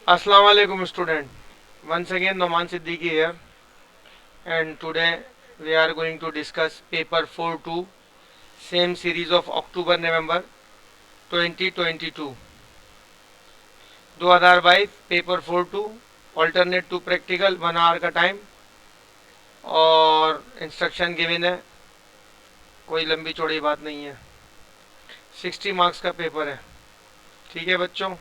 Assalamu alaikum student. Once again Noman Siddiqui here, and today we are going to discuss paper 4-2, same series of October November 2022. 2022 paper 4-2 alternate to practical 1 hour का time और instruction given है, कोई लंबी चौड़ी बात नहीं है। 60 marks का पेपर है, ठीक है बच्चों।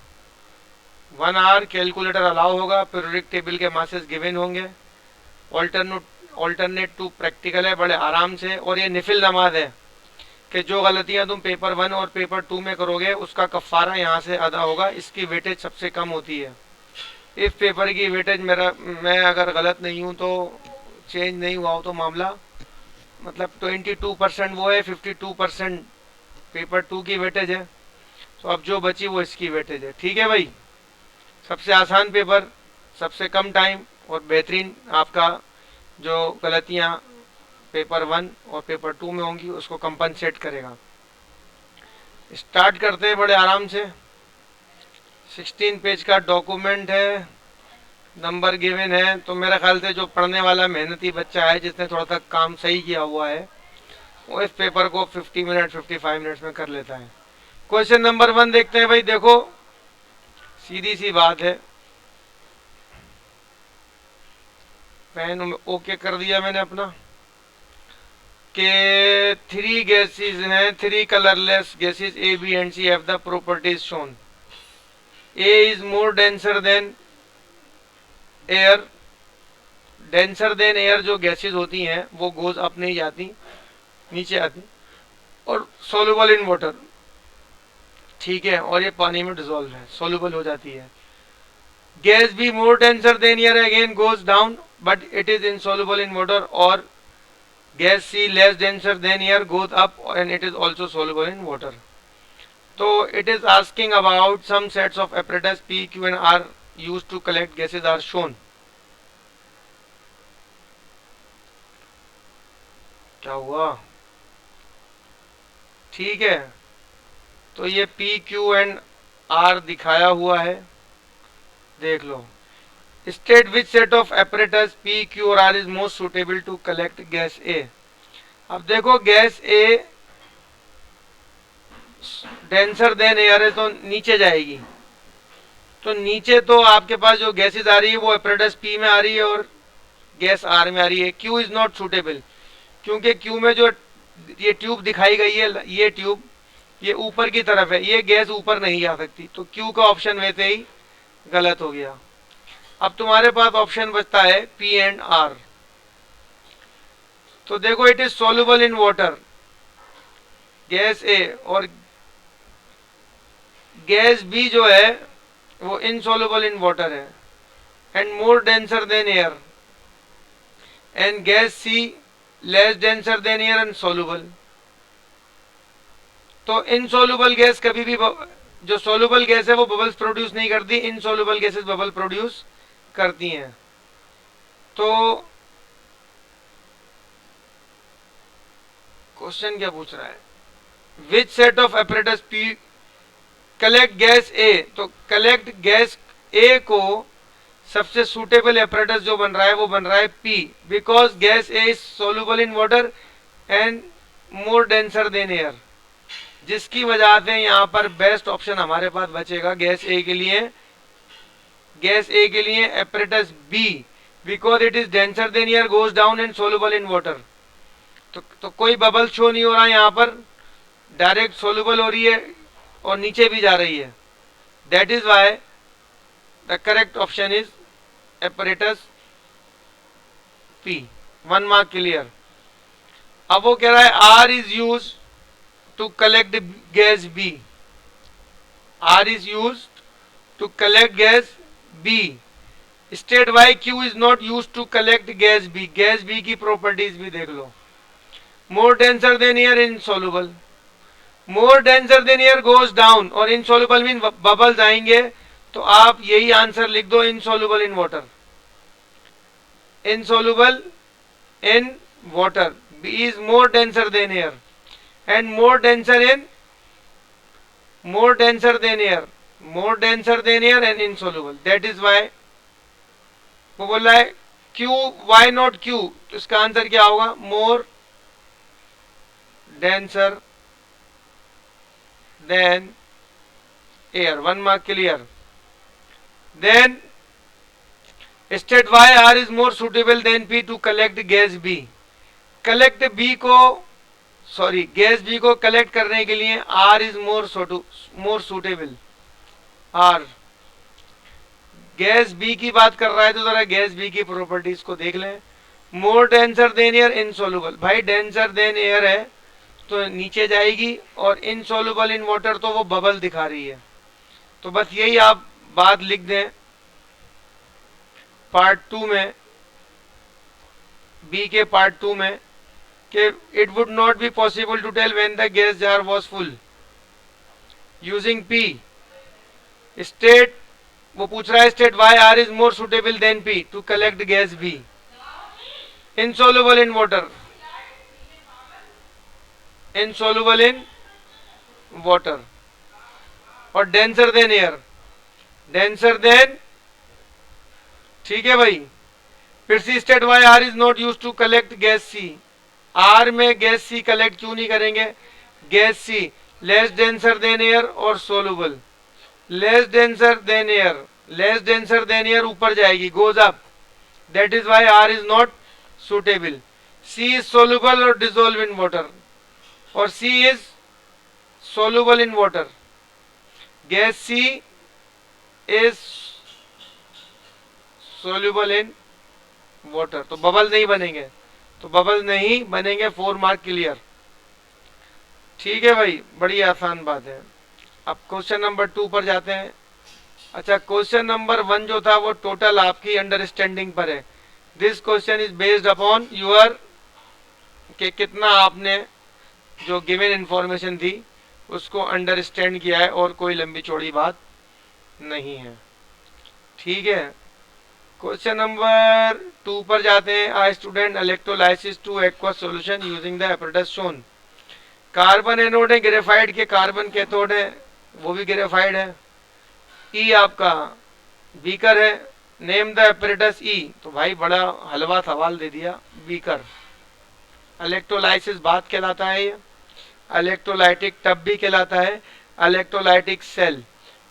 1 आवर कैलकुलेटर अलाउ होगा, पीरियोडिक टेबल के मासेस गिवन होंगे, ऑल्टरनेट टू प्रैक्टिकल है, बड़े आराम से। और ये निफिल नमाज है कि जो गलतियां तुम पेपर 1 और पेपर 2 में करोगे उसका कफ़ारा यहाँ से अदा होगा। इसकी वेटेज सबसे कम होती है। इस पेपर की वेटेज मैं अगर गलत नहीं हूँ तो चेंज नहीं हुआ हो तो मामला, मतलब 22% वो है, 52% पेपर 2 की वेटेज है। तो अब जो बची वो इसकी वेटेज है, ठीक है भाई। सबसे आसान पेपर, सबसे कम टाइम और बेहतरीन आपका जो गलतियां पेपर 1 और पेपर 2 में होंगी उसको कंपनसेट करेगा। स्टार्ट करते हैं बड़े आराम से। 16 पेज का डॉक्यूमेंट है, नंबर गिवन है। तो मेरा ख्याल से जो पढ़ने वाला मेहनती बच्चा है जिसने थोड़ा सा काम सही किया हुआ है वो इस पेपर को 50 मिनट 55 मिनट्स में कर लेता है। क्वेश्चन नंबर 1 देखते हैं भाई। देखो सीधी सी बात है, पेन ओके कर दिया मैंने अपना, के 3 गैसेस हैं, 3 colourless gases A B and C have the properties shown. A is more denser than air. Denser than air जो गैसेस होती हैं वो गोज अप नहीं जाती, नीचे आती, और सोलुबल इन वाटर, ठीक है। और ये पानी में डिजोल्व है, सोलुबल हो जाती है। गैस भी more denser than air again goes down but it is insoluble in water. और gas C less denser than air goes up and it is also soluble in water. तो it is asking about some sets of apparatus P, Q and R used to collect gases are shown। क्या हुआ? ठीक है, तो ये P, Q and R दिखाया हुआ है, देख लो। State which set of apparatus P, Q और R is most suitable to collect gas A. अब देखो gas A denser than air है तो नीचे जाएगी, तो नीचे तो आपके पास जो गैसेस आ रही है वो apparatus P में आ रही है और गैस R में आ रही है। Q इज नॉट सुटेबल, क्योंकि Q में जो ये ट्यूब दिखाई गई है, ये ट्यूब ये ऊपर की तरफ है, ये गैस ऊपर नहीं जा सकती, तो Q का ऑप्शन वैसे ही गलत हो गया। अब तुम्हारे पास ऑप्शन बचता है P एंड R। तो देखो it is soluble in water, gas A, और गैस बी जो है वो इनसोल्युबल इन वाटर है and more denser than air, and gas C less denser than air and soluble. तो इनसोल्युबल गैस कभी भी, जो सोल्युबल गैस है वो बबल्स प्रोड्यूस नहीं करती, इनसोल्युबल गैसेस बबल प्रोड्यूस करती हैं। तो क्वेश्चन क्या पूछ रहा है, which set of apparatus P collect gas A. तो कलेक्ट गैस ए को सबसे सुटेबल apparatus जो बन रहा है वो बन रहा है P, because gas A is soluble in water and more denser than air, जिसकी वजह से यहाँ पर बेस्ट ऑप्शन हमारे पास बचेगा गैस ए के लिए। गैस ए के लिए apparatus B, because it is denser than air, goes down and soluble in water. तो कोई बबल शो नहीं हो रहा है यहाँ पर, डायरेक्ट सोल्युबल हो रही है और नीचे भी जा रही है। That is why the correct option is apparatus P। 1 mark clear. अब वो कह रहा है R is use to collect gas B। R is use to collect gas B। State why Q is not use to collect gas B। Gas B की properties भी देख लो। More denser than air, insoluble. More denser than air goes down, और insoluble mean bubbles आएंगे, तो आप यही answer लिख दो, insoluble in water. Insoluble in water, B is more denser than air and more denser than air, more denser than air and insoluble, that is why. वो बोल रहा है क्यू, वाई नॉट क्यू, तो इसका answer क्या होगा, more denser than air, 1 mark clear. Then state why R is more suitable than P to collect gas B. Collect B को, sorry gas B को कलेक्ट करने के लिए R is more suitable. R gas B की बात कर रहा है तो जरा गैस बी की प्रॉपर्टीज को देख लें। मोर डेंसर देन एयर इनसोल्यूबल, भाई डेंसर देन एयर है तो नीचे जाएगी, और इनसोल्यूबल इन वाटर तो वो बबल दिखा रही है। तो बस यही आप बात लिख दें पार्ट 2 में, बी के पार्ट 2 में, कि it would not be possible to tell when the gas jar was full using P. State, वो पूछ रहा है state why R is more suitable than P to collect gas B, insoluble in water, insoluble in water, और denser than air, denser than, ठीक है भाई। फिर C state why R is not use to collect gas C, R में gas C collect क्यों नहीं करेंगे, gas C less denser than air और soluble, less denser than air, less denser than air ऊपर जाएगी, goes up, that is why R is not suitable. C is soluble और dissolve in water, और C is soluble in water, gas C is soluble in water, तो bubble नहीं बनेंगे, तो bubble नहीं बनेंगे, 4 मार्क क्लियर। ठीक है भाई, बड़ी आसान बात है। अब क्वेश्चन नंबर 2 पर जाते हैं। अच्छा, क्वेश्चन नंबर 1 जो था वो टोटल आपकी अंडरस्टैंडिंग पर है। This question is based upon your, कि कितना आपने जो गिवन इंफॉर्मेशन थी उसको अंडरस्टैंड किया है, और कोई लंबी चौड़ी बात नहीं है। ठीक है, क्वेश्चन नंबर 2 पर जाते हैं। A student electrolysis to aqueous solution using the apparatus shown। Carbon anode है, ग्रेफाइड के कार्बन कैथोड है, वो भी ग्रेफाइड है। ई आपका बीकर है, नेम द apparatus ई, तो भाई बड़ा हलवा सवाल दे दिया, बीकर। इलेक्ट्रोलाइसिस बात कहलाता है, ये इलेक्ट्रोलाइटिक टब भी कहलाता है, इलेक्ट्रोलाइटिक सेल।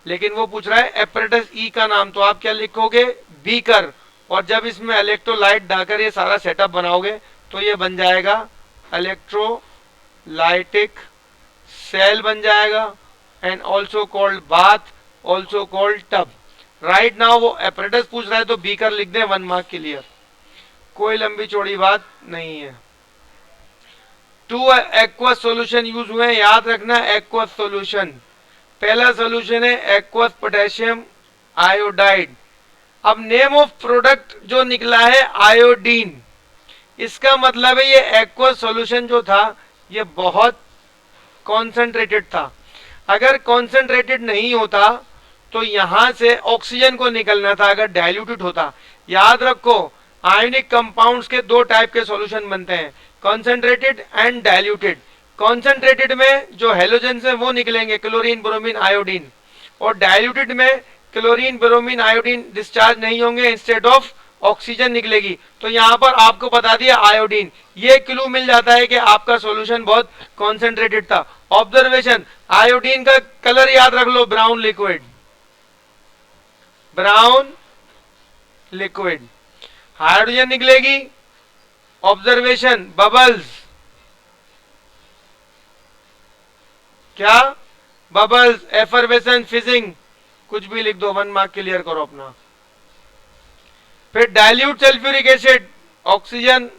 लेकिन वो पूछ रहा है एपरेटस ई का नाम, तो आप क्या लिखोगे, बीकर, और जब इसमें इलेक्ट्रोलाइट डालकर ये सारा सेटअप बनाओगे तो ये बन जाएगा इलेक्ट्रोलाइटिक सेल बन जाएगा, and also called bath, also called tub. Right now वो एपरेटस पूछ रहा है तो बीकर लिख दें, 1 मार्क क्लियर, कोई लंबी चौड़ी बात नहीं है। 2 एक्वस सॉल्यूशन यूज हुए, याद रखना एक्वस सॉल्यूशन। पहला सॉल्यूशन है एक्वस पोटेशियम आयोडाइड। अब नेम ऑफ प्रोडक्ट जो निकला है आयोडीन, इसका मतलब है ये एक्वस सॉल्यूशन जो था ये बहुत कॉन्सेंट्रेटेड था। अगर कॉन्सेंट्रेटेड नहीं होता तो यहां से ऑक्सीजन को निकलना था, अगर डाइल्यूटेड होता। याद रखो, आयोनिक कंपाउंड्स के 2 टाइप के सॉल्यूशन बनते हैं, कॉन्सेंट्रेटेड एंड डाइल्यूटेड। कॉन्सेंट्रेटेड में जो हेलोजन है वो निकलेंगे, क्लोरीन ब्रोमीन आयोडीन, और डाइल्यूटेड में क्लोरीन ब्रोमीन आयोडीन डिस्चार्ज नहीं होंगे, इंस्टेड ऑफ ऑक्सीजन निकलेगी। तो यहां पर आपको बता दिया आयोडीन, ये क्लू मिल जाता है कि आपका सॉल्यूशन बहुत कॉन्सेंट्रेटेड था। ऑब्जर्वेशन, आयोडीन का कलर याद रख लो, brown liquid, brown liquid. Hydrogen निकलेगी, ऑब्जर्वेशन बबल्स, क्या बबल्स, एफरवेसेंस, फिजिंग, कुछ भी लिख दो, 1 मार्क क्लियर करो अपना। फिर डाइल्यूट सल्फ्यूरिक एसिड, ऑक्सीजन,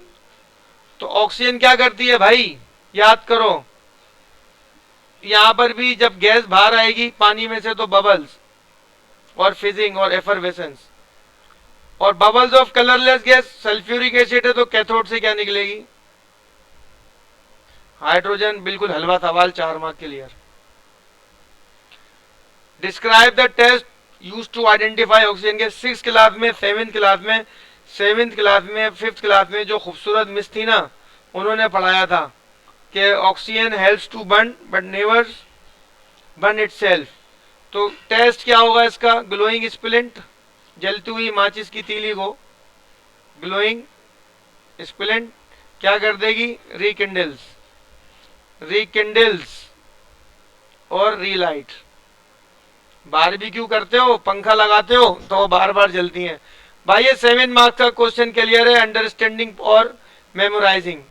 तो ऑक्सीजन क्या करती है भाई, याद करो, यहां पर भी जब गैस बाहर आएगी पानी में से तो बबल्स और फिजिंग और एफरवेसेंस। और bubbles of colourless gas, sulphuric acid है तो कैथोड से क्या निकलेगी, हाइड्रोजन। बिल्कुल हलवा सवाल, 4 mark clear. Describe the test use to identify oxygen के 6th क्लास में, 7th क्लास में, 7th क्लास में, 5th क्लास में जो खूबसूरत मिस थी ना, उन्होंने पढ़ाया था कि oxygen helps to burn but never burn itself. तो टेस्ट क्या होगा इसका, ग्लोइंग स्प्लिंट, जलती हुई माचिस की तीली को ग्लोइंग स्प्लिंट क्या कर देगी, रिकिंडल्स और रीलाइट। बारबेक्यू करते हो, पंखा लगाते हो तो वो बार बार जलती हैं। भाई ये 7 मार्क्स का क्वेश्चन क्लियर है, अंडरस्टैंडिंग और मेमोराइजिंग,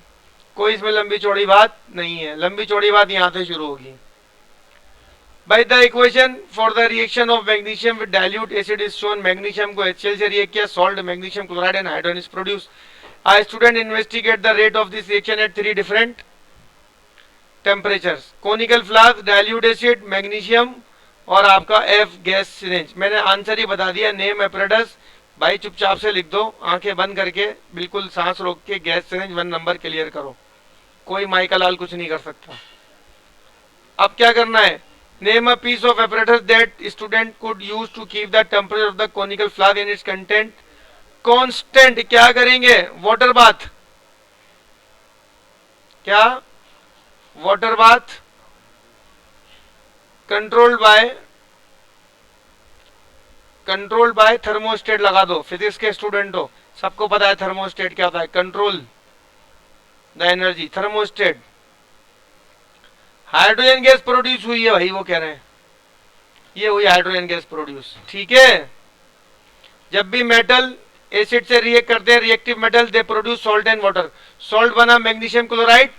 कोई इसमें लंबी चौड़ी बात नहीं है, लंबी चौड़ी बात यहां से शुरू होगी। भाई the equation for the reaction of magnesium with dilute acid is shown, magnesium को HCl से रिएक्ट किया, salt magnesium chloride and hydrogen is produce. A student investigate the rate of this reaction at 3 different temperatures, conical flask, dilute acid, magnesium और आपका F gas syringe. मैंने answer ही बता दिया, name apparatus, भाई चुपचाप से लिख दो, आंखें बंद करके बिल्कुल सांस रोक के गैस सिरिंज 1 नंबर क्लियर करो, कोई माइकल लाल कुछ नहीं कर सकता। अब क्या करना है, name a piece of apparatus that student could use to keep the temperature of the conical flask in its content constant. क्या करेंगे, वाटर बाथ, क्या water bath controlled by thermostat लगा दो, फिजिक्स के स्टूडेंट हो, सबको पता है थर्मोस्टेट क्या होता है, control the energy, thermostat. Hydrogen gas produce हुई है भाई, वो कह रहे हैं ये हुई हाइड्रोजन गैस प्रोड्यूस, ठीक है। जब भी मेटल एसिड से रिएक्ट करते हैं, reactive metal, they produce salt and water, salt बना मैग्नीशियम क्लोराइड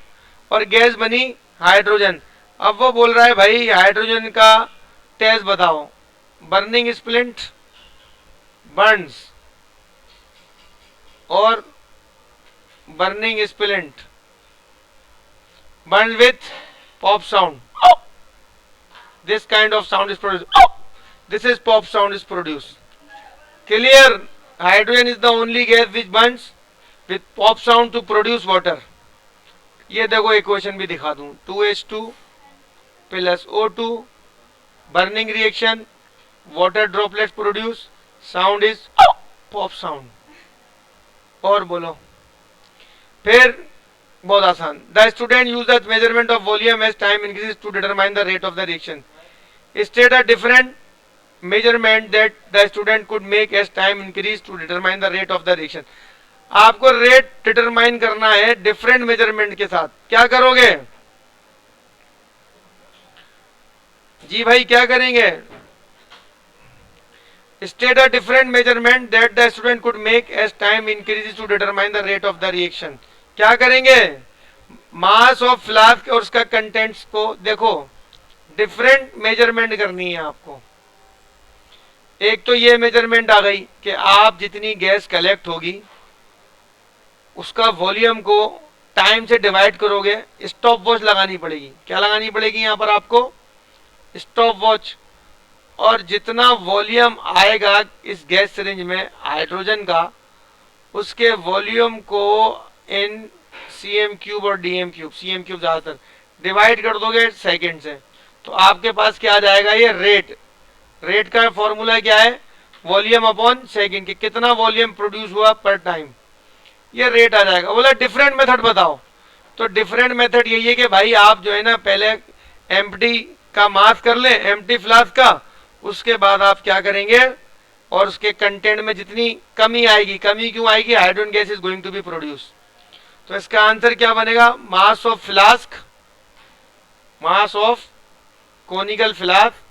और गैस बनी हाइड्रोजन। अब वो बोल रहा है भाई हाइड्रोजन का टेस्ट बताओ, बर्निंग स्प्लिंट बर्न्स और burning splint burn with pop sound, this kind of sound is produced, this is pop sound is produced, clear। hydrogen is the only gas which burns with pop sound to produce water। ये देखो equation भी दिखा दूं, 2H2 plus O2 burning reaction, water droplets produce, sound is pop sound। और बोलो फिर, बहुत आसान, the student use the measurement of volume as time increase to determine the rate of the reaction, state a different measurement that the student could make as time increase to determine the rate of the reaction। आपको rate determine करना है different measurement के साथ, क्या करोगे जी भाई, क्या करेंगे, state a different measurement that the student could make as time increases to determine the rate of the reaction। क्या करेंगे, मास ऑफ फ्लास्क और उसका कंटेंट्स को देखो डिफरेंट मेजरमेंट करनी है आपको। एक तो ये मेजरमेंट आ गई कि आप जितनी गैस कलेक्ट होगी उसका वॉल्यूम को टाइम से डिवाइड करोगे, स्टॉप वॉच लगानी पड़ेगी, क्या लगानी पड़ेगी यहां पर आपको, स्टॉप वॉच। और जितना वॉल्यूम आएगा इस गैस सिरिंज में हाइड्रोजन का, उसके वॉल्यूम को इन cm³ और dm³, cm³ ज्यादातर डिवाइड कर दोगे सेकेंड से, तो आपके पास क्या आ जाएगा, ये रेट। रेट का फॉर्मूला क्या है, वॉल्यूम अपॉन सेकेंड, कि कितना वॉल्यूम प्रोड्यूस हुआ पर टाइम, ये रेट आ जाएगा। बोला डिफरेंट मेथड बताओ, तो डिफरेंट मेथड यही है कि भाई आप जो है ना पहले एम्प्टी का मास कर लें, एम्प्टी फ्लास्क का, उसके बाद आप क्या करेंगे, और उसके कंटेंट में जितनी कमी आएगी, कमी क्यों आएगी, hydrogen gas is going to be produce. तो इसका आंसर क्या बनेगा, mass of flask, mass of conical flask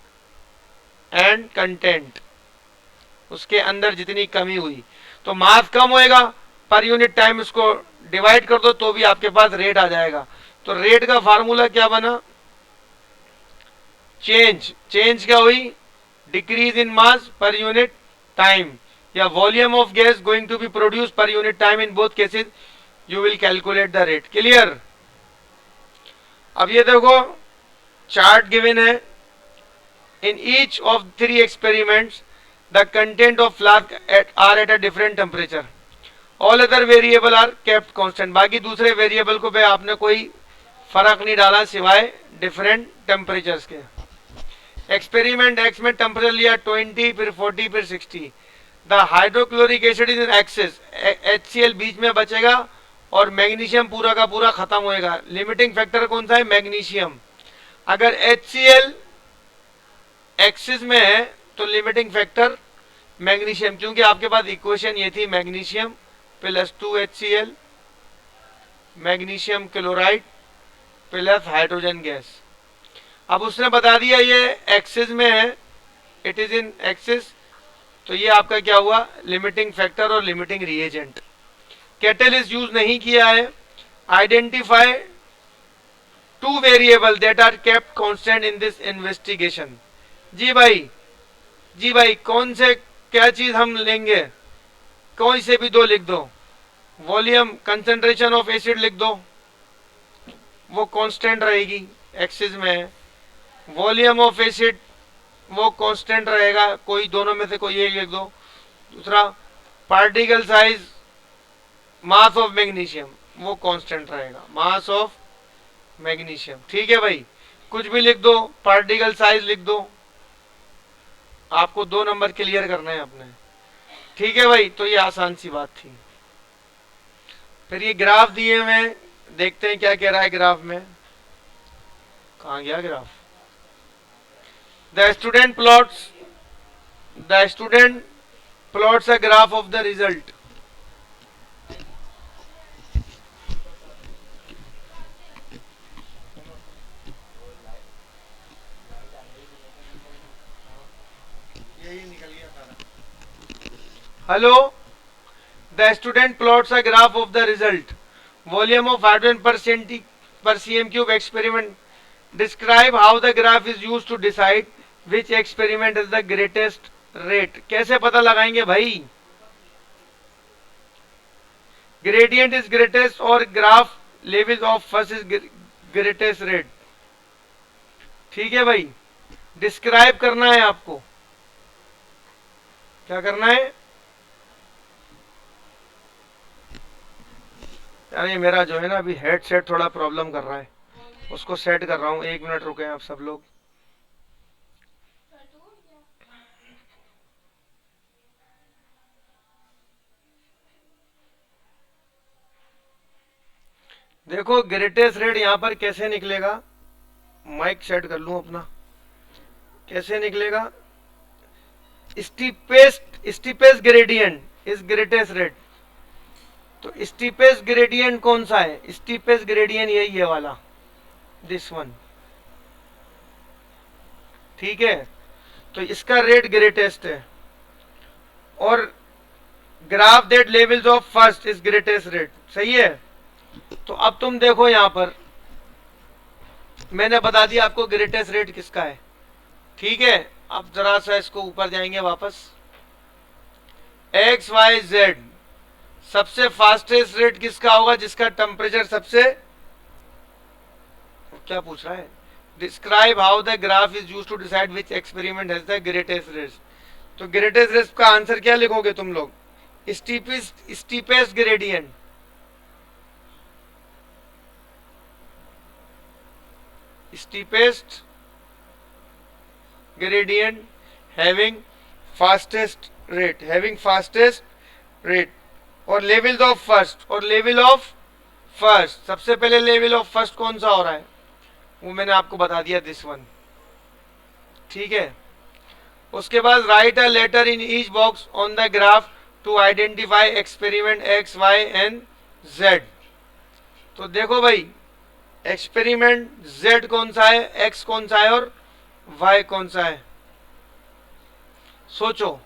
and content, उसके अंदर जितनी कमी हुई, तो मास कम होएगा पर यूनिट टाइम, उसको डिवाइड कर दो तो भी आपके पास रेट आ जाएगा। तो रेट का फार्मूला क्या बना, चेंज क्या हुई, decrease in mass per unit time, या volume of gas going to be produce per unit time, in both cases you will calculate the rate. Clear. अब ये देखो चार्ट गिवन है, in each of 3 experiments the content of flask are at a different temperature, all other variable are kept constant। बाकी दूसरे variable को पे आपने कोई फर्क नहीं डाला सिवाय डिफरेंट टेम्परेचर्स के। एक्सपेरिमेंट एक्स में टेम्परेचर लिया 20, फिर 40, फिर 60। The hydrochloric acid is in excess, HCl बीच में बचेगा और मैग्नीशियम पूरा का पूरा खत्म होएगा। लिमिटिंग फैक्टर कौन सा है, मैग्नीशियम। अगर HCl एक्सिस में है तो लिमिटिंग फैक्टर मैग्नीशियम, क्योंकि आपके पास इक्वेशन ये थी magnesium plus 2HCl magnesium chloride plus hydrogen gas. अब उसने बता दिया ये एक्सिस में है, इट इज इन एक्सिस, तो ये आपका क्या हुआ, लिमिटिंग फैक्टर और लिमिटिंग रिएजेंट। कैटलिस्ट यूज नहीं किया है। Identify two variable that are kept constant in this investigation. जी भाई, जी भाई, कौन से क्या चीज हम लेंगे, कोई से भी दो लिख दो। वॉल्यूम कंसंट्रेशन ऑफ एसिड लिख दो, वो कांस्टेंट रहेगी, एक्सिस में है। वॉल्यूम ऑफ एसिड वो कांस्टेंट रहेगा, कोई दोनों में से कोई एक लिख दो। दूसरा particle size, mass of magnesium वो कांस्टेंट रहेगा, मास ऑफ मैग्नीशियम। ठीक है भाई, कुछ भी लिख दो, पार्टिकल साइज लिख दो, आपको 2 नंबर क्लियर करना है अपने। ठीक है भाई, तो ये आसान सी बात थी। फिर ये ग्राफ दिए हुए, देखते हैं क्या कह रहा है ग्राफ में। कहाँ गया graph? The student plots a graph of the result. Hello, the student plots a graph of the result, volume of hydrogen per cm cube experiment. Describe how the graph is used to decide which experiment is the greatest rate. कैसे पता लगाएंगे भाई? Gradient is greatest और graph level of first is greatest rate. ठीक है भाई, describe करना है आपको, क्या करना है? यार ये मेरा जो है ना अभी हेडसेट थोड़ा प्रॉब्लम कर रहा है, उसको सेट कर रहा हूँ। 1 मिनट रुके आप सब लोग। देखो ग्रेटेस्ट रेट यहां पर कैसे निकलेगा, माइक सेट कर लूं अपना, कैसे निकलेगा? Steepest gradient is greatest rate. तो स्टीपेस्ट ग्रेडियंट कौन सा है? स्टीपेस्ट ग्रेडियंट यही है वाला, दिस वन। ठीक है, तो इसका रेट ग्रेटेस्ट है। और graph that levels of first is greatest rate, सही है। तो अब तुम देखो यहां पर मैंने बता दिया आपको ग्रेटेस्ट रेट किसका है। ठीक है, अब जरा सा इसको ऊपर जाएंगे वापस। एक्स वाई जेड, सबसे फास्टेस्ट रेट किसका होगा? जिसका टेम्परेचर सबसे, क्या पूछ रहा है? Describe how the graph is used to decide which experiment has the greatest rate. तो ग्रेटेस्ट रेट का आंसर क्या लिखोगे तुम लोग? Steepest gradient. Steepest gradient having fastest rate, और लेवल ऑफ फर्स्ट, सबसे पहले लेवल ऑफ फर्स्ट कौन सा हो रहा है वो मैंने आपको बता दिया, दिस वन। ठीक है, उसके बाद write a letter in each box on the graph to identify experiment X Y and Z. तो देखो भाई, एक्सपेरिमेंट जेड कौन सा है, एक्स कौन सा है और वाई कौन सा है, सोचो।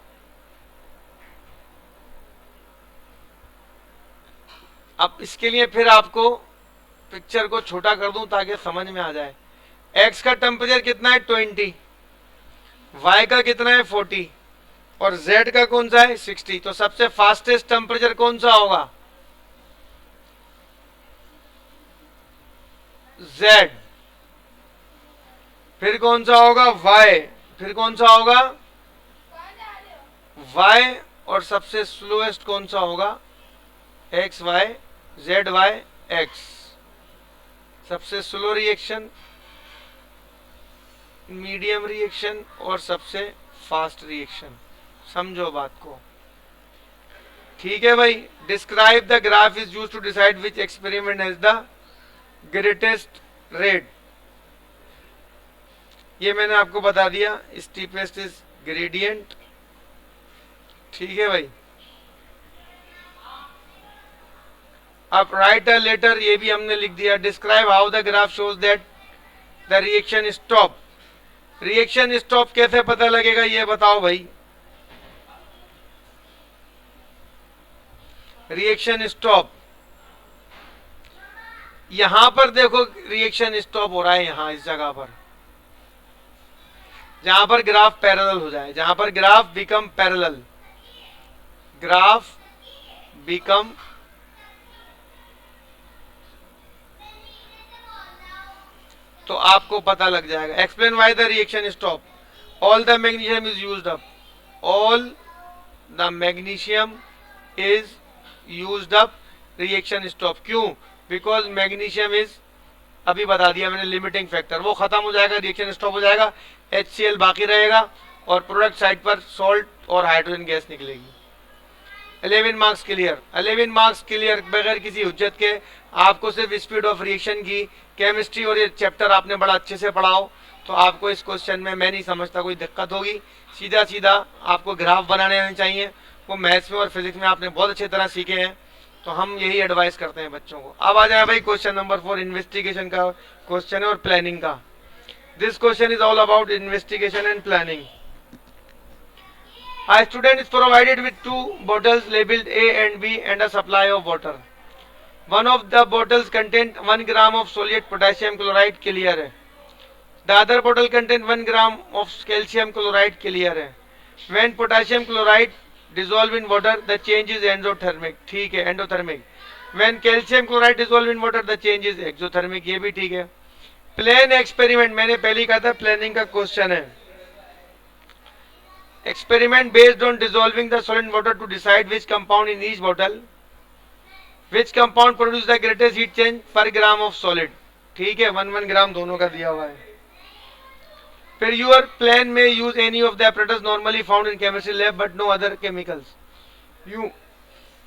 अब इसके लिए फिर आपको पिक्चर को छोटा कर दूं ताकि समझ में आ जाए। एक्स का टेम्परेचर कितना है? 20, वाई का कितना है? 40, और जेड का कौन सा है? 60। तो सबसे फास्टेस्ट टेम्परेचर कौन सा होगा? जेड। फिर कौन सा होगा? वाई। फिर कौन सा होगा? वाई। और सबसे स्लोएस्ट कौन सा होगा? X Y, Z Y X. सबसे स्लो रिएक्शन, मीडियम रिएक्शन और सबसे फास्ट रिएक्शन। समझो बात को। ठीक है भाई, describe the graph is used to decide which experiment has the greatest rate. ये मैंने आपको बता दिया, स्टीपेस्ट इज ग्रेडियंट, ठीक है भाई। अब राइट अ लेटर, ये भी हमने लिख दिया। Describe how the graph shows that the reaction stop. Reaction stop कैसे पता लगेगा ये बताओ भाई। रिएक्शन स्टॉप, यहां पर देखो रिएक्शन स्टॉप हो रहा है, यहां इस जगह पर जहां पर ग्राफ पैरेलल हो जाए, जहां पर graph become parallel, graph become तो आपको पता लग जाएगा। Explain why the reaction stop. All the magnesium is used up, all the magnesium is used up, reaction stop. क्यों? बिकॉज मैग्नीशियम इज, अभी बता दिया मैंने, लिमिटिंग फैक्टर, वो खत्म हो जाएगा, रिएक्शन स्टॉप हो जाएगा, HCl बाकी रहेगा और प्रोडक्ट साइड पर सॉल्ट और हाइड्रोजन गैस निकलेगी। 11 मार्क्स क्लियर, 11 मार्क्स क्लियर बगैर किसी हुज्जत के। आपको सिर्फ स्पीड ऑफ रिएक्शन की केमिस्ट्री और ये चैप्टर आपने बड़ा अच्छे से पढ़ा हो तो आपको इस क्वेश्चन में मैं नहीं समझता कोई दिक्कत होगी। सीधा सीधा आपको ग्राफ बनाने आने चाहिए, वो मैथ्स में और फिजिक्स में आपने बहुत अच्छी तरह सीखे हैं, तो हम यही एडवाइस करते हैं बच्चों को। अब आ जाए भाई क्वेश्चन नंबर 4, इन्वेस्टिगेशन का क्वेश्चन है और प्लानिंग का। This question is all about investigation and planning. A student is provided with 2 bottles labeled A and B and a supply of water. One of the bottles contains 1 gram of solid potassium chloride, clear है। The other bottle contains 1 gram of calcium chloride, clear है। When potassium chloride dissolve in water, the change is endothermic, ठीक है, endothermic. When calcium chloride dissolve in water, the change is exothermic, ये भी ठीक है। Plan experiment, मैंने पहले कहा था प्लानिंग का क्वेश्चन है। Experiment based on dissolving the solid water to decide which compound in each bottle, which compound produce the greatest heat change per gram of solid, ठीक है, 1 ग्राम दोनों का दिया हुआ है। फिर your plan may use any of the apparatus normally found in chemistry lab but no other chemicals.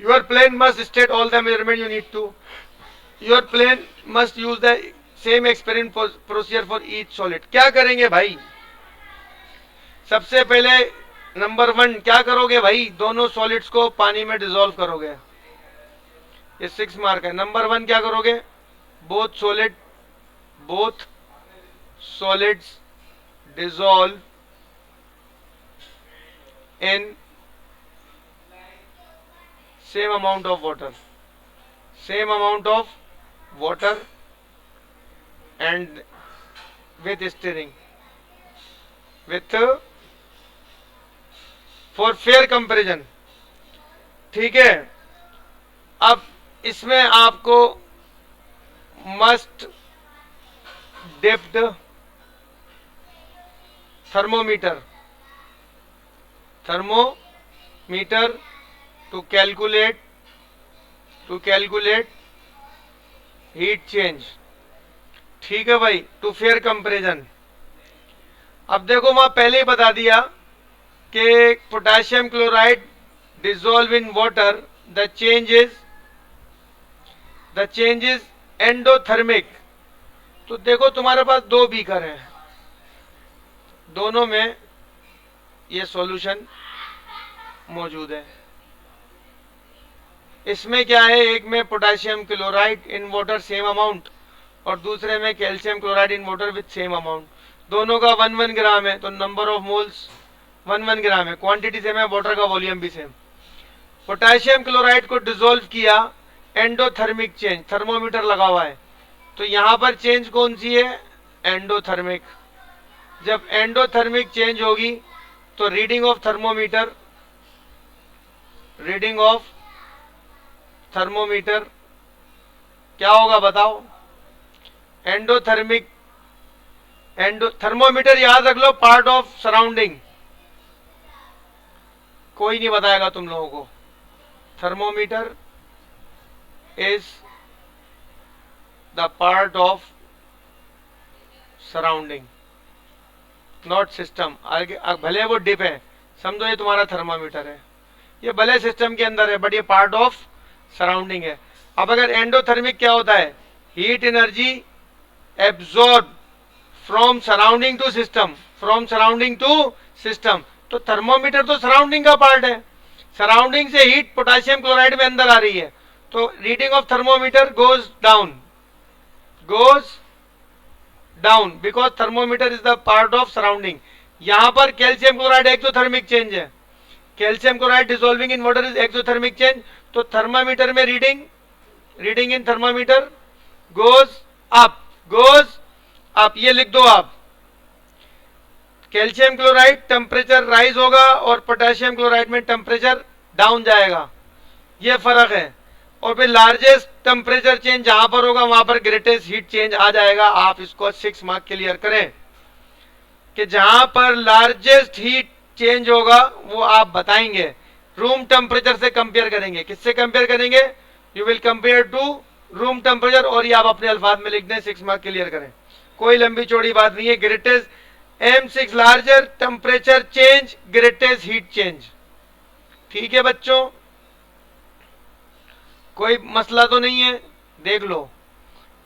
Your plan must state all the measurement you need to. Your plan must use the same experiment procedure for each solid. क्या करेंगे भाई? सबसे पहले number 1 क्या करोगे भाई? दोनों solids को पानी में डिसॉल्व करोगे, ये 6 मार्क है। नंबर 1 क्या करोगे? Both solids dissolve in same amount of water and with stirring with for fair comparison, ठीक है। अब इसमें आपको must dipped thermometer to calculate heat change, ठीक है भाई, टू फेयर कंपैरिजन। अब देखो वहां पहले ही बता दिया कि potassium chloride dissolve in water, the change is endothermic. तो देखो तुम्हारे पास 2 बीकर हैं, दोनों में ये सॉल्यूशन मौजूद है। इसमें क्या है, एक में potassium chloride in water same amount और दूसरे में calcium chloride in water with same amount. दोनों का 1 ग्राम है, तो नंबर ऑफ मोल्स 1 ग्राम है, क्वांटिटी सेम है, वाटर का वॉल्यूम भी सेम। पोटेशियम क्लोराइड को डिसॉल्व किया, एंडोथर्मिक चेंज, थर्मोमीटर लगा हुआ है, तो यहां पर चेंज कौन सी है? एंडोथर्मिक। जब एंडोथर्मिक चेंज होगी तो रीडिंग ऑफ थर्मोमीटर क्या होगा बताओ? थर्मोमीटर याद रख लो, पार्ट ऑफ सराउंडिंग, कोई नहीं बताएगा तुम लोगों को। Thermometer is the part of surrounding, not system. भले वो डिप है, समझो ये तुम्हारा थर्मामीटर है, ये भले सिस्टम के अंदर है बट ये पार्ट ऑफ सराउंडिंग है। अब अगर एंडोथर्मिक क्या होता है? Heat energy absorb from surrounding to system, from surrounding to system. तो थर्मोमीटर तो सराउंडिंग का पार्ट है, सराउंडिंग से हीट पोटेशियम क्लोराइड में अंदर आ रही है, तो reading of thermometer goes down, goes down because thermometer is the part of surrounding। यहां पर कैल्शियम क्लोराइड एक्सोथर्मिक चेंज है, calcium chloride dissolving in water is exothermic change. तो थर्मामीटर में reading in thermometer goes up, goes up, ये लिख दो आप। Calcium chloride temperature rise होगा और पोटेशियम क्लोराइड में टेम्परेचर डाउन जाएगा, ये फर्क है। और फिर लार्जेस्ट टेम्परेचर चेंज जहां पर होगा वहां पर ग्रेटेस्ट हीट चेंज आ जाएगा। आप इसको 6 मार्क क्लियर करें कि जहां पर लार्जेस्ट हीट चेंज होगा वो आप बताएंगे, रूम टेम्परेचर से कंपेयर करेंगे। किससे कंपेयर करेंगे? You will compare to room temperature, और ये आप अपने अल्फाज में लिख दें, 6 मार्क क्लियर करें, कोई लंबी चौड़ी बात नहीं है। Greatest M6 larger temperature change, greatest heat change. ठीक है बच्चों, कोई मसला तो नहीं है? देख लो,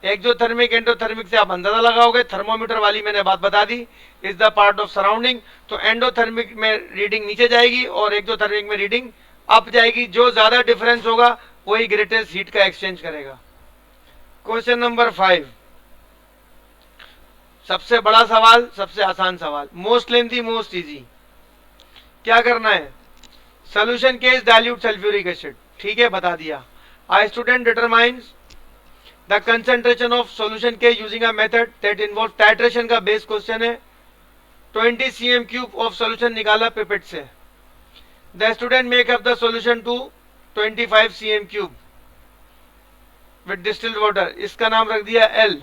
एक्सोथर्मिक एंडोथर्मिक से आप अंदाजा लगाओगे। थर्मोमीटर वाली मैंने बात बता दी, is the part of surrounding. तो एंडोथर्मिक में रीडिंग नीचे जाएगी और एक्सोथर्मिक में रीडिंग अप जाएगी। जो ज्यादा डिफरेंस होगा वही ग्रेटेस्ट हीट का एक्सचेंज करेगा। क्वेश्चन नंबर 5, सबसे बड़ा सवाल, सबसे आसान सवाल, मोस्ट लेंथी मोस्ट इजी। क्या करना है? सोल्यूशन के इज डाइल्यूट सल्फ्यूरिक एसिड। ठीक है, बता दिया। A student determines the concentration of solution K using a method that involves titration का बेस क्वेश्चन है। 20 cm क्यूब ऑफ सोल्यूशन निकाला पिपेट से। The student make up the solution to 25 cm cube with distilled water। इसका नाम रख दिया L।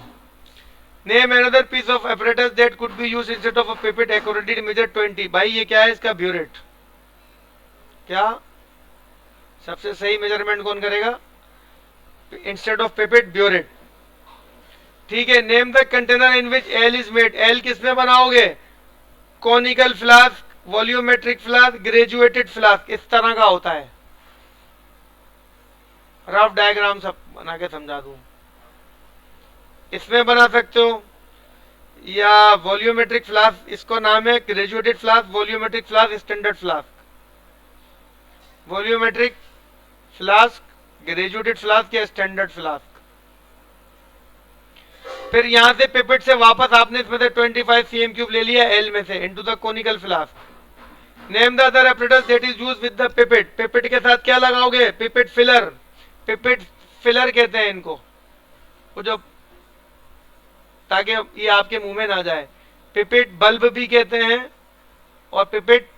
Name another piece of apparatus that could be used instead of a pipette accurately measured 20। भाई ये क्या है? इसका ब्यूरेट। क्या सबसे सही मेजरमेंट कौन करेगा? Instead of pipette, burette. ठीक है। Name the container in which L is made. L किसमें बनाओगे? Conical flask, volumetric flask, graduated flask, इस तरह का होता है। रफ डायग्राम सब बना के समझा दूं, इसमें बना सकते हो, या वॉल्यूमेट्रिक फ्लास्क, इसको नाम है graduated flask, volumetric flask, standard flask. Volumetric flask, graduated flask या स्टैंडर्ड फ्लास्क। फिर यहां से पिपेट से वापस आपने इसमें से 25 cm क्यूब ले लिया एल में से into the conical flask. Name the other apparatus that is used with the pipette। Pipette के साथ क्या लगाओगे? Pipette filler. पिपेट फिलर कहते हैं इनको, वो जो ताकि ये आपके मुंह में ना जाए। पिपेट बल्ब भी कहते हैं और pipette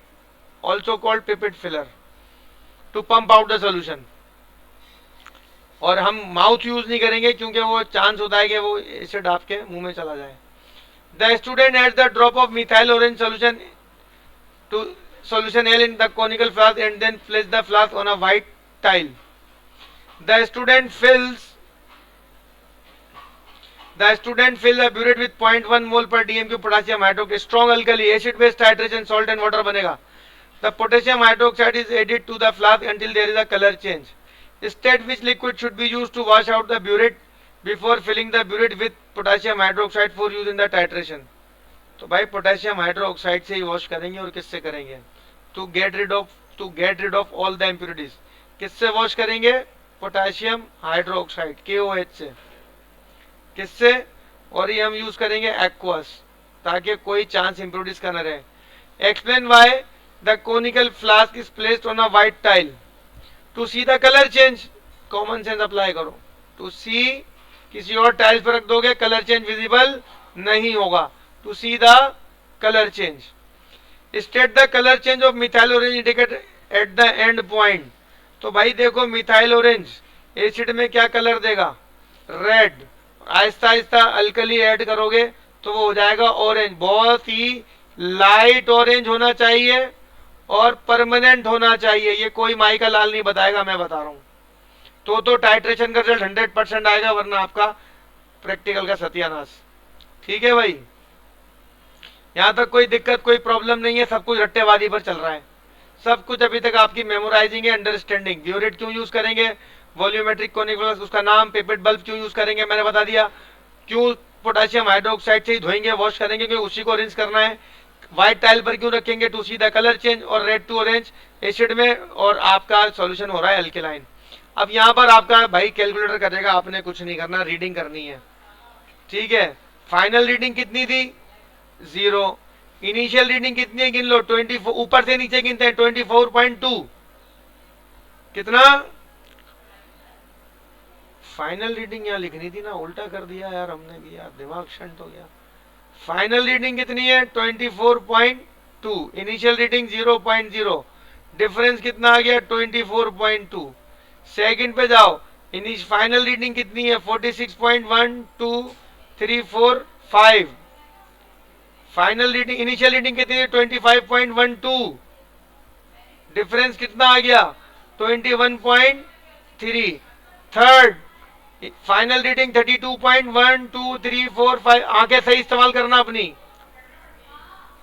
also called pipette filler to pump out the solution. और हम माउथ यूज नहीं करेंगे क्योंकि वो चांस होता है कि वो एसिड आपके मुंह में चला जाए। The student adds the drop of methyl orange solution to solution L in the conical flask and then place the flask on a white tile. The student fills the burette with 0.1 mole per dm cube potassium hydroxide. Strong alkali, acid base titration, salt and water बनेगा। The potassium hydroxide is added to the flask until there is a color change। State which liquid should be used to wash out the burette before filling the burette with potassium hydroxide for use in the titration। तो भाई potassium hydroxide से ही wash करेंगे। और किससे करेंगे? to get rid of all the impurities। किससे wash करेंगे? Potassium hydroxide, KOH से। किससे? और ये हम यूज करेंगे एक्वस, ताकि कोई चांस इंप्योरिटीज का न रहे। Explain why the conical flask is placed on a white tile to see the colour change. Common sense apply करो। टू सी, किसी और टाइल्स पर रख दोगे कलर चेंज विजिबल नहीं होगा। To see the colour change. State the colour change of methyl orange indicator at the end point. तो भाई देखो, मिथाइल ऑरेंज एसिड में क्या कलर देगा? Red. Aahista Aahista alkali add करोगे तो वो हो जाएगा ऑरेंज। बहुत ही लाइट ऑरेंज होना चाहिए और परमानेंट होना चाहिए। ये कोई माई का लाल नहीं बताएगा, मैं बता रहा हूं। तो टाइट्रेशन का रिजल्ट 100% आएगा, वरना आपका प्रैक्टिकल का सत्यानाश। ठीक है भाई, यहां तक कोई दिक्कत, कोई प्रॉब्लम नहीं है। सब कुछ रट्टेबाजी पर चल रहा है। सब कुछ अभी तक आपकी मेमोराइजिंग है, अंडरस्टैंडिंग। ब्यूरेट क्यों यूज करेंगे? वॉल्यूमेट्रिक कोनिकल, उसका नाम। पिपेट बल्ब क्यों यूज करेंगे? मैंने बता दिया। क्यों पोटेशियम हाइड्रोक्साइड से ही धोएंगे, वॉश करेंगे, क्योंकि उसी को रिंस करना है। व्हाइट टाइल पर क्यों रखेंगे? To see the colour change, और रेड टू ऑरेंज एसिड में, और आपका सॉल्यूशन हो रहा है अल्केलाइन। अब यहाँ पर आपका भाई कैलकुलेटर करेगा, आपने कुछ नहीं करना, रीडिंग करनी है, ठीक है। फाइनल रीडिंग कितनी थी? 0। इनिशियल रीडिंग कितनी है? गिन लो, 24, ऊपर से नीचे गिनते हैं, 24.2। कितना? फाइनल रीडिंग यहाँ लिखनी थी ना, उल्टा कर दिया यार हमने भी, यार दिमाग शंट हो गया। फाइनल रीडिंग कितनी है? 24.2। इनिशियल रीडिंग 0.0, डिफरेंस कितना आ गया? 24.2। सेकंड पे जाओ, फाइनल रीडिंग कितनी है? 46.12345। फाइनल रीडिंग, इनिशियल रीडिंग कितनी है? 25.12, डिफरेंस कितना आ गया? 21.3। Third final reading 32.12345। आंखें सही इस्तेमाल करना अपनी,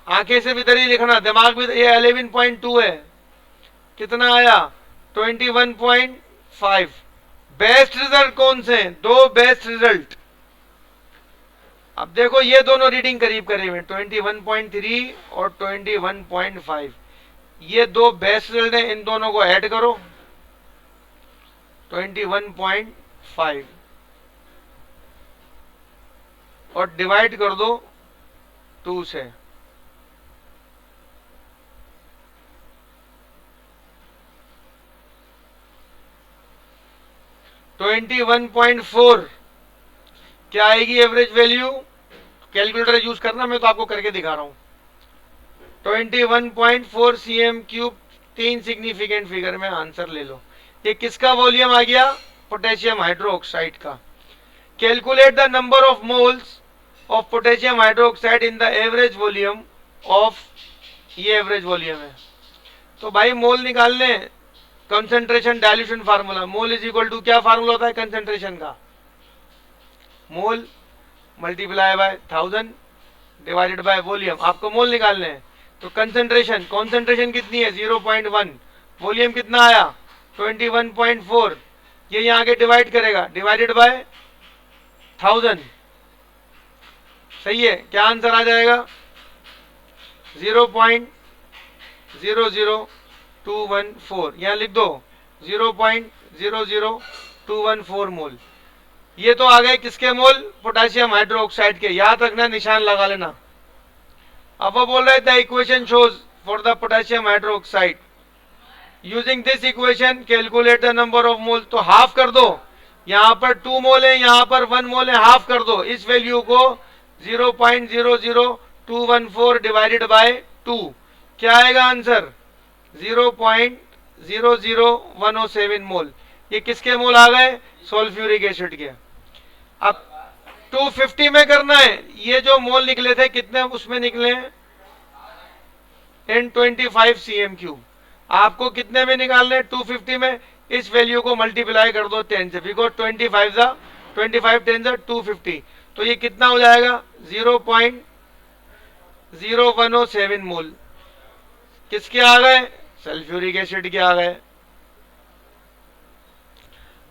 आंखें से भी ही लिखना, दिमाग भी। ये 11.2 है, कितना आया? 21.5। बेस्ट रिजल्ट कौन से? दो बेस्ट रिजल्ट। अब देखो ये दोनों रीडिंग करीब करीब है, 21.3 और 21.5, ये दो बेस्ट रिजल्ट है, इन दोनों को ऐड करो, 21.5, और डिवाइड कर दो 2 से। तो 21.4 क्या आएगी एवरेज वैल्यू? कैलकुलेटर यूज करना, मैं तो आपको करके दिखा रहा हूं। 21.4 cm3, 3 सिग्निफिकेंट फिगर में आंसर ले लो। ये किसका वॉल्यूम आ गया? पोटेशियम हाइड्रोक्साइड का। Calculate the number of moles of potassium hydroxide in the average volume of, ये एवरेज वॉल्यूम है। तो भाई मोल निकालने, concentration dilution formula, mole is equal to क्या फार्मूला होता है कंसंट्रेशन का? Mole multiply by 1000 divided by volume. आपको मोल निकालने हैं, तो कंसंट्रेशन, कॉन्सेंट्रेशन कितनी है? 0.1, वॉल्यूम कितना आया? 21.4, ये यहाँ आगे डिवाइड करेगा, डिवाइडेड बाय 1000, सही है। क्या आंसर आ जाएगा? 0.00214, यहाँ लिख दो 0.00214 मोल। ये तो आ गए किसके मोल? पोटेशियम हाइड्रोक्साइड के। याद रखना, निशान लगा लेना। अब वो बोल रहे थे equation shows for the potassium hydroxide, using this equation calculate the number of मोल। तो हाफ कर दो, यहाँ पर 2 मोल है, यहाँ पर 1 मोल है, हाफ कर दो इस वैल्यू को, 0.00214 डिवाइडेड बाय 2, क्या आएगा आंसर? 0.00107 मोल। ये किसके मोल आ गए? सल्फ्यूरिक एसिड के। अब 250 में करना है, ये जो मोल निकले थे कितने उसमें निकले? N25 cm3। आपको कितने में निकालने हैं? 250 में। इस वैल्यू को मल्टीप्लाई कर दो 10 से, बिकॉज 25 10 250, तो ये कितना हो जाएगा? 0.0107 मोल। किसके आ गए? सल्फ्यूरिक एसिड के आ गए।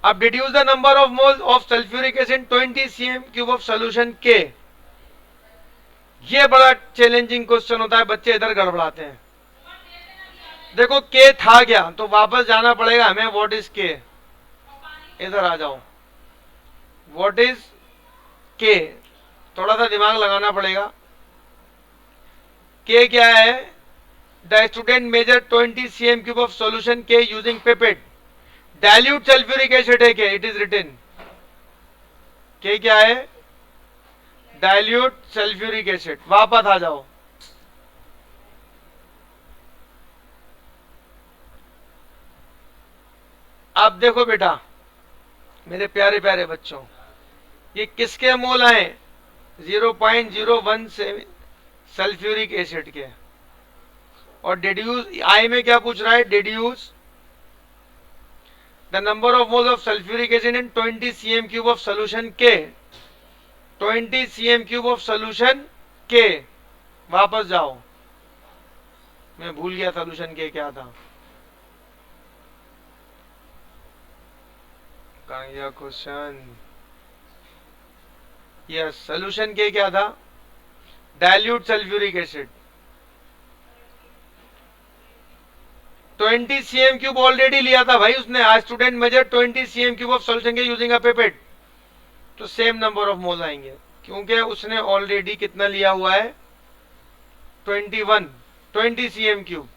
अब deduce the number of mole of sulphuric acid 20 cm3 of solution के। ये बड़ा चैलेंजिंग क्वेश्चन होता है, बच्चे इधर गड़बड़ाते हैं। देखो के था क्या, तो वापस जाना पड़ेगा हमें। व्हाट इज के? इधर आ जाओ, व्हाट इज के? थोड़ा सा दिमाग लगाना पड़ेगा। के क्या है? The student measure 20 cm3 of solution के using pipette, dilute sulphuric acid है K, it is written. K क्या है? Dilute sulphuric acid. वापस आ जाओ, अब देखो बेटा मेरे प्यारे प्यारे बच्चों, ये किसके मोल आए? 0.017 सल्फ्यूरिक एसिड के। और डिड्यूस, आई में क्या पूछ रहा है? Deduce the number of moles of sulphuric acid in 20 cm3 of solution के, 20 cm3 ऑफ सोल्यूशन के। वापस जाओ, मैं भूल गया सोल्यूशन के क्या था। क्वेश्चन यस, सोल्यूशन के क्या था? Dilute sulphuric acid. 20 cm cube already लिया था भाई उसने। आज student measure 20 cm cube of solution के यूजिंग अ पिपेट, तो सेम नंबर ऑफ मोल आएंगे, क्योंकि उसने ऑलरेडी कितना लिया हुआ है? 20 सीएम क्यूब।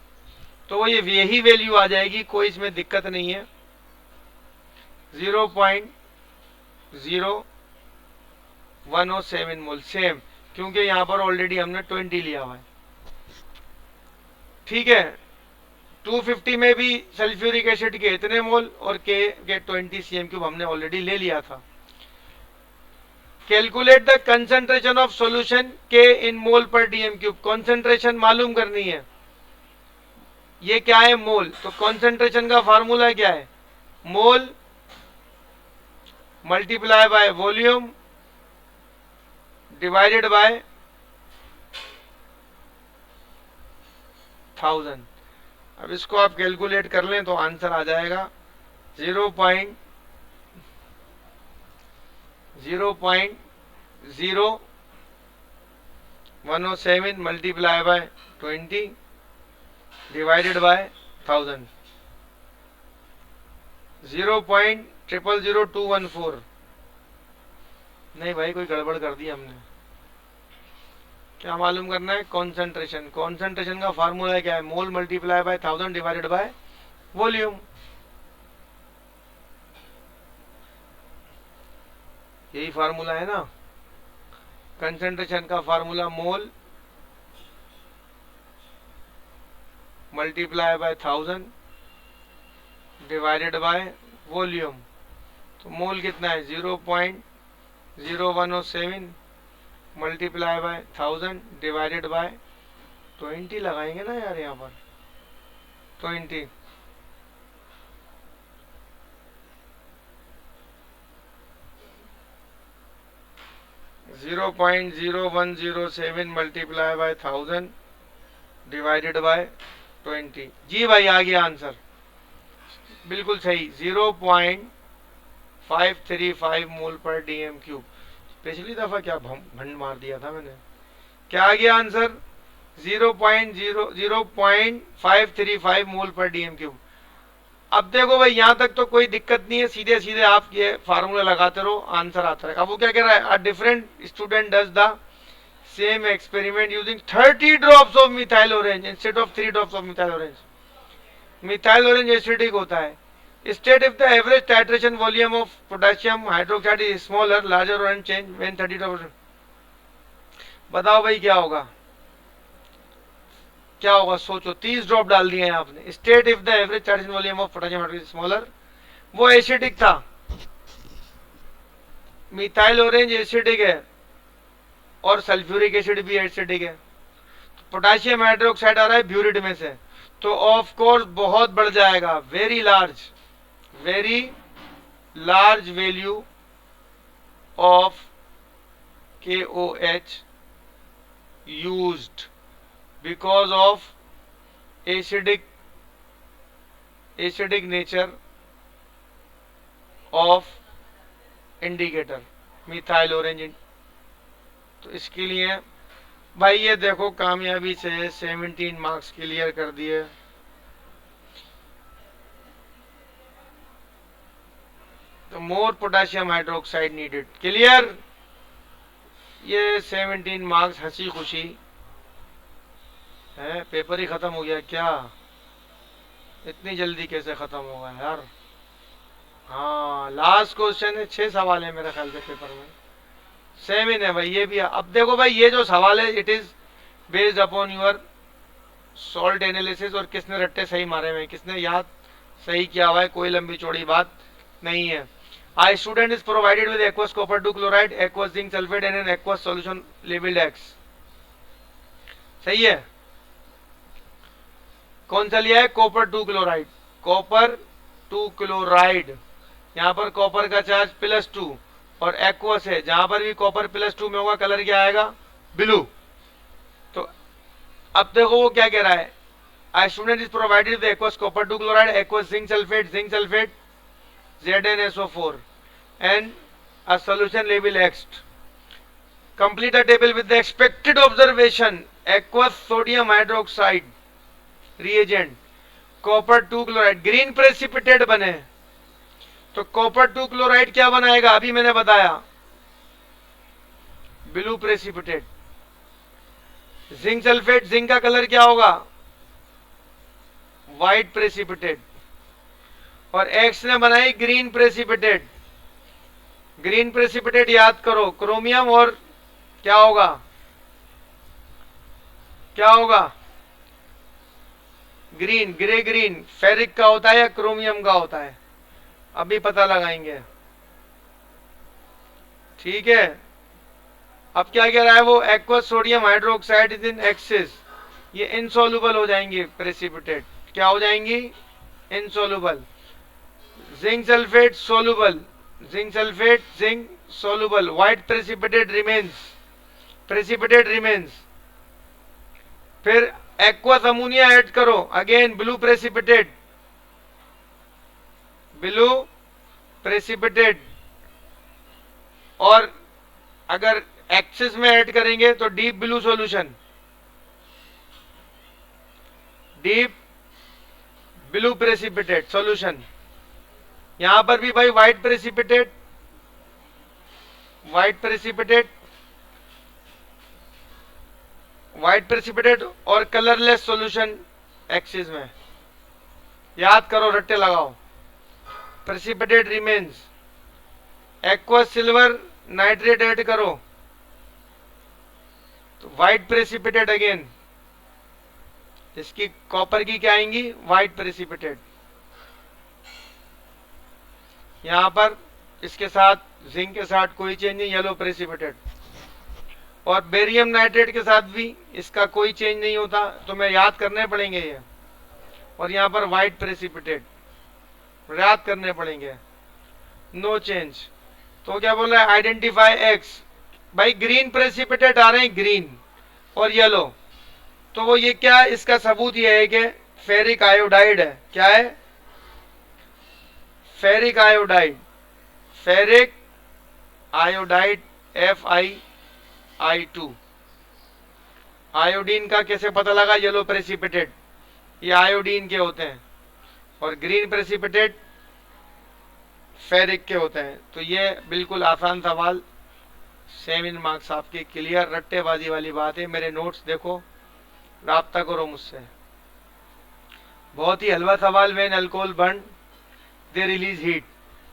तो वो ये यही वैल्यू आ जाएगी, कोई इसमें दिक्कत नहीं है। 0.0107 मोल सेम, क्योंकि यहां पर ऑलरेडी हमने 20 लिया हुआ है। ठीक है, 250 में भी सल्फ्यूरिक एसिड के इतने मोल और के 20 सीएम क्यूब हमने ऑलरेडी ले लिया था। Calculate the concentration of solution के इन मोल पर डीएम क्यूब। कॉन्सेंट्रेशन मालूम करनी है। ये क्या है? मोल। तो कॉन्सेंट्रेशन का फार्मूला क्या है? Mole multiply by volume divided by 1000। अब इसको आप कैलकुलेट कर लें तो आंसर आ जाएगा 0.0107 मल्टीप्लाई बाय 20 डिवाइडेड बाय 1000। 0.000214। नहीं भाई, कोई गड़बड़ कर दी हमने। क्या मालूम करना है? कॉन्सेंट्रेशन। कॉन्सेंट्रेशन का फार्मूला क्या है? Mole multiply by 1000 divided by volume. यही फार्मूला है ना कंसेंट्रेशन का formula, mole multiply by 1000 divided by volume. तो मोल कितना है? 0.0107 मल्टीप्लाई बाय 1000 डिवाइडेड बाय 20 लगाएंगे ना यार, यहाँ पर 20। (0.0107 मल्टीप्लाई बाय 1000 डिवाइडेड बाय 20। जी भाई, आ गया आंसर, बिल्कुल सही। 0.535 मोल पर डीएम क्यूब। पिछली दफा क्या भंड मार दिया था मैंने। क्या आ गया आंसर? 0.535 मोल पर डीएम क्यूब। अब देखो भाई, यहां तक तो कोई दिक्कत नहीं है, सीधे सीधे आप ये फार्मूला लगाते रहो, आंसर आता रहेगा। अब वो क्या कह रहा है? A different student does the same experiment using 30 drops of methyl orange instead of 3 drops of methyl orange. Methyl orange acidic होता है। State if the average titration volume of potassium hydroxide is smaller larger और change when 30 drops. बताओ भाई क्या होगा? क्या होगा? सोचो। 30 ड्रॉप डाल दिए हैं आपने। State if the average titration volume of potassium hydroxide is smaller. वो एसिडिक था, मिथाइल ऑरेंज एसिडिक है और सल्फ्यूरिक एसिड भी एसिडिक है। पोटेशियम हाइड्रोक्साइड आ रहा है ब्यूरिड में से, तो ऑफ कोर्स बहुत बढ़ जाएगा। Very large value of KOH used because of acidic nature of indicator methyl orange. तो इसके लिए भाई ये देखो, कामयाबी से 17 मार्क्स क्लियर कर दिए। तो मोर पोटेशियम हाइड्रोक्साइड नीडेड। क्लियर? ये 17 मार्क्स हंसी खुशी है। पेपर ही खत्म हो गया क्या? इतनी जल्दी कैसे खत्म होगा यार? हाँ, लास्ट क्वेश्चन है, 6 सवाल है मेरे ख्याल से पेपर में। सेम ही है भाई ये भी। अब देखो भाई, ये जो सवाल है it is based upon your salt analysis, और किसने रट्टे सही मारे हुए, किसने याद सही किया हुआ है, कोई लंबी चौड़ी बात नहीं है। A student is provided with aqueous copper 2 chloride, aqueous zinc sulfate and an aqueous solution labeled X। सही है? कौन सा लिया है? Copper 2 chloride. कॉपर 2 क्लोराइड, यहाँ पर कॉपर का चार्ज +2 और एक्वस है, जहां पर भी कॉपर +2 में होगा कलर क्या आएगा? ब्लू। तो अब देखो वो क्या कह रहा है? A student is provided with aqueous copper 2 chloride, aqueous zinc sulfate ZnSO4 and a solution labeled X। Complete the table with the expected observation. Aqueous sodium hydroxide reagent, copper 2 chloride, green precipitate बने. तो copper 2 chloride क्या बनाएगा, अभी मैंने बताया, blue precipitate. Zinc sulphate, zinc का colour क्या होगा, व्हाइट प्रेसिपिटेट. और एक्स ने बनाई ग्रीन प्रेसिपिटेट. ग्रीन प्रेसिपिटेट याद करो, क्रोमियम और क्या होगा, क्या होगा, ग्रीन, ग्रे ग्रीन. फेरिक का होता है या क्रोमियम का होता है, अभी पता लगाएंगे. ठीक है. अब क्या कह रहा है वो, aqueous sodium hydroxide is in axis, ये इनसॉल्युबल हो जाएंगे प्रेसिपिटेट. क्या हो जाएंगी, insoluble. Zinc sulphate soluble, zinc sulphate, zinc soluble. White precipitate remains, precipitate remains. फिर एक्वस अमोनिया ऐड करो, again blue precipitate, blue precipitate. और अगर एक्सिस में ऐड करेंगे तो deep blue solution, deep blue precipitate solution. यहां पर भी भाई white precipitate, white precipitate, white precipitate और कलरलेस सॉल्यूशन एक्सिस में. याद करो, रट्टे लगाओ. Precipitate remains. Aqueous silver nitrate add करो तो व्हाइट प्रेसिपिटेट अगेन. इसकी कॉपर की क्या आएंगी, व्हाइट प्रेसिपिटेट. यहां पर इसके साथ जिंक के साथ कोई चेंज नहीं, येलो प्रेसिपिटेट. और बेरियम नाइट्रेट के साथ भी इसका कोई चेंज नहीं होता, तो मैं याद करने पड़ेंगे ये. और यहां पर व्हाइट प्रेसिपिटेट याद करने पड़ेंगे, नो चेंज. तो क्या बोल रहा है, आइडेंटिफाई एक्स. भाई ग्रीन प्रेसिपिटेट आ रहे हैं, ग्रीन और येलो. तो वो ये क्या, इसका सबूत ये है कि फेरिक आयोडाइड है. क्या है, ferric iodide, ferric iodide FiI2. Iodine का कैसे पता लगा, येलो प्रेसिपिटेट, ये आयोडीन के होते हैं. और ग्रीन प्रेसिपिटेट फेरिक के होते हैं. तो ये बिल्कुल आसान सवाल, 7 मार्क्स आपके क्लियर. रट्टेबाजी वाली बात है. मेरे नोट्स देखो, राब्ता करो मुझसे. बहुत ही हलवा सवाल. When alcohol burn they release heat.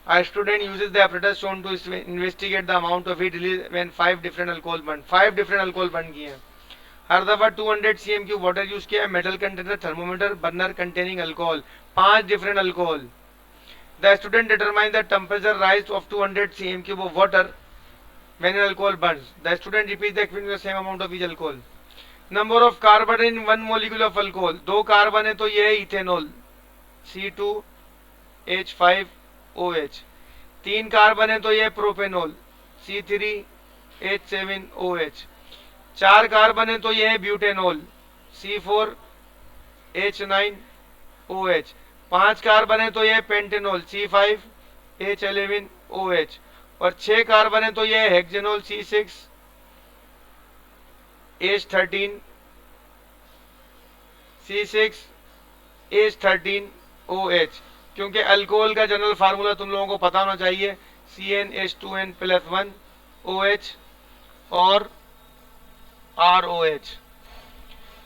A student uses the apparatus shown to investigate the amount of heat released when 5 different alcohol burn. 5 different alcohol burn किए हैं. हर दफा 200 cm क्यूब वाटर यूज किया है. Metal container, thermometer, burner containing alcohol, 5 different alcohol. The student determines the temperature rise of 200 cm cube of water when an alcohol burns. The student repeats the experiment with the same amount of each alcohol. Number of carbon in one molecule of alcohol. 2 carbon है तो ये है ethanol, C2H5OH. 3 carbon है तो ये propanol, C3H7OH. 4 carbon है तो ये है ब्यूटेनॉल, C4H9OH. 5 कार्बन है तो ये पेंटेनॉल, C5H11OH. और 6 कार्बन है तो ये हेक्सेनॉल, C6H13OH. क्योंकि अल्कोहल का जनरल फार्मूला तुम लोगों को पता होना चाहिए, CnH2n+1OH और ROH.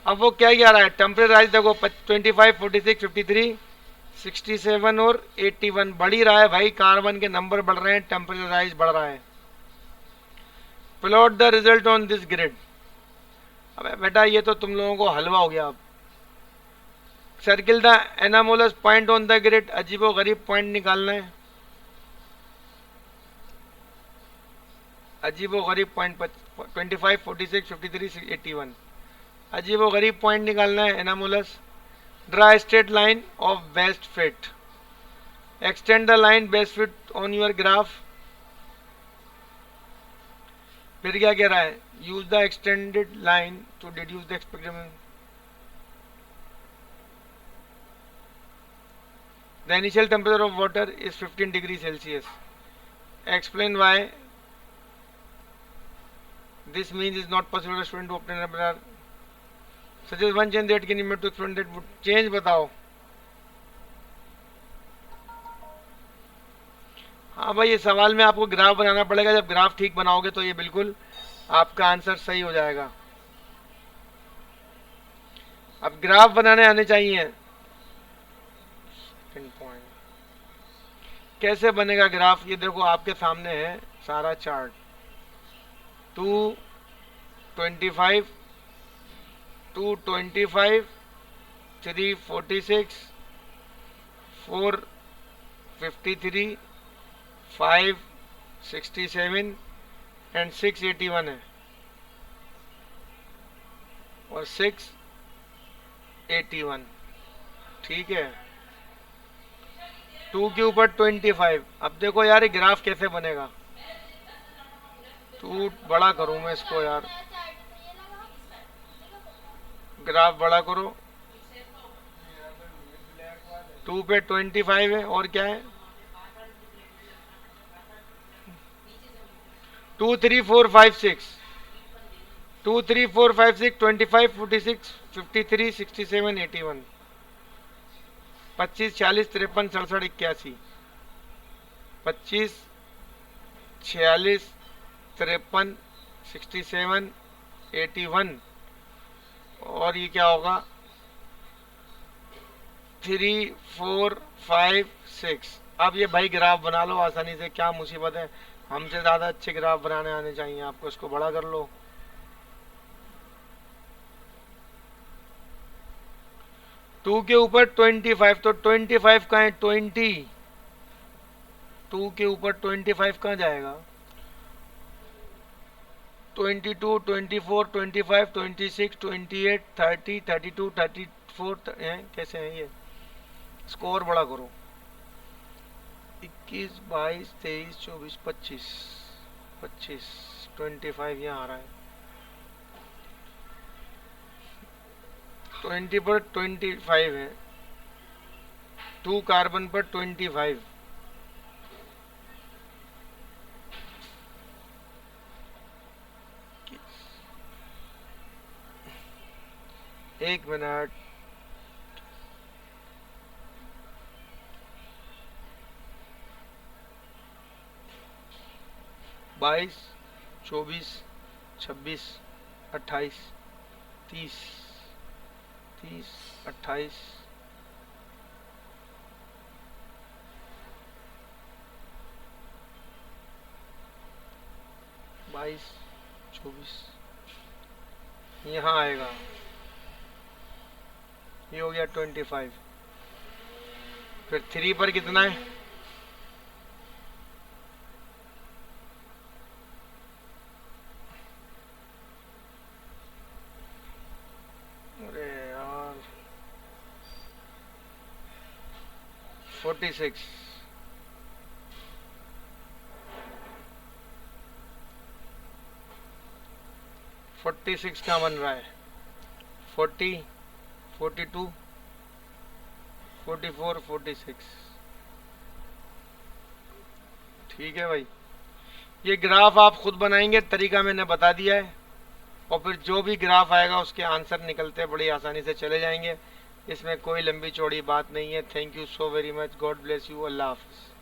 अब वो क्या कह रहा है, टेम्परेचर देखो 25, 46, 53, 67 और 81 बढ़ ही रहा है भाई. कार्बन के नंबर बढ़ रहे हैं, टेम्परेचर राइज बढ़ रहा है. Plot the result on this grid. अब बेटा ये तो तुम लोगों को हलवा हो गया. अब circle the anomalous point on the grid. अजीबो गरीब पॉइंट निकालना है, अजीबो गरीब पॉइंट 25, 46, 53, 81. अजीबो गरीब पॉइंट निकालना है anomalous. Draw straight line of best fit. Extend the line best fit on your graph. फिर क्या कह रहा है, use the extended line to deduce the expected. The initial temperature of water is 15 degrees Celsius. Explain why This means it's not possible for a student to obtain a better such as one change that can be made to explain that would change बताओ। हाँ भाई, ये सवाल में आपको graph बनाना पड़ेगा। जब graph ठीक बनाओगे तो ये बिल्कुल आपका आंसर सही हो जाएगा। अब ग्राफ बनाने आने चाहिए। कैसे बनेगा ग्राफ, ये देखो आपके सामने है सारा चार्ट। 225, 225, 346, 453, 567 एंड 681 है और 681। ठीक है, 2 के ऊपर 25। अब देखो यार ये ग्राफ कैसे बनेगा। 2 बड़ा करूं मैं इसको यार, ग्राफ बड़ा करो। 2 पे 25 है और क्या है 2 3 4 5 6, 2 3 4 5 6, 25 46 53 67 81, 25 46 53 67 81, 25 46 53 67 81 और ये क्या होगा 3 4 5 6। अब ये भाई ग्राफ बना लो आसानी से, क्या मुसीबत है। हमसे ज्यादा अच्छे ग्राफ बनाने आने चाहिए आपको। इसको बड़ा कर लो। टू के ऊपर 25, तो 25 कहाँ है 20। 2 के ऊपर 25 कहाँ जाएगा 22 24 25 26 28 30 32 34 हैं। कैसे हैं ये, स्कोर बड़ा करो। 21 22 23 24 25 25 25 यहाँ आ रहा है। 20 पर 25 है, 2 कार्बन पर 25। एक मिनट, बाईस 24 26 28 30 30 28 22 24 यहाँ आएगा। ये हो गया 25। फिर 3 पर कितना है अरे यार 46। 46 का बन रहा है 40 42 44 46। ठीक है भाई, ये ग्राफ आप खुद बनाएंगे, तरीका मैंने बता दिया है। और फिर जो भी ग्राफ आएगा उसके आंसर निकलते बड़ी आसानी से चले जाएंगे। इसमें कोई लंबी चौड़ी बात नहीं है। Thank you so very much. God bless you. अल्लाह हाफिज़।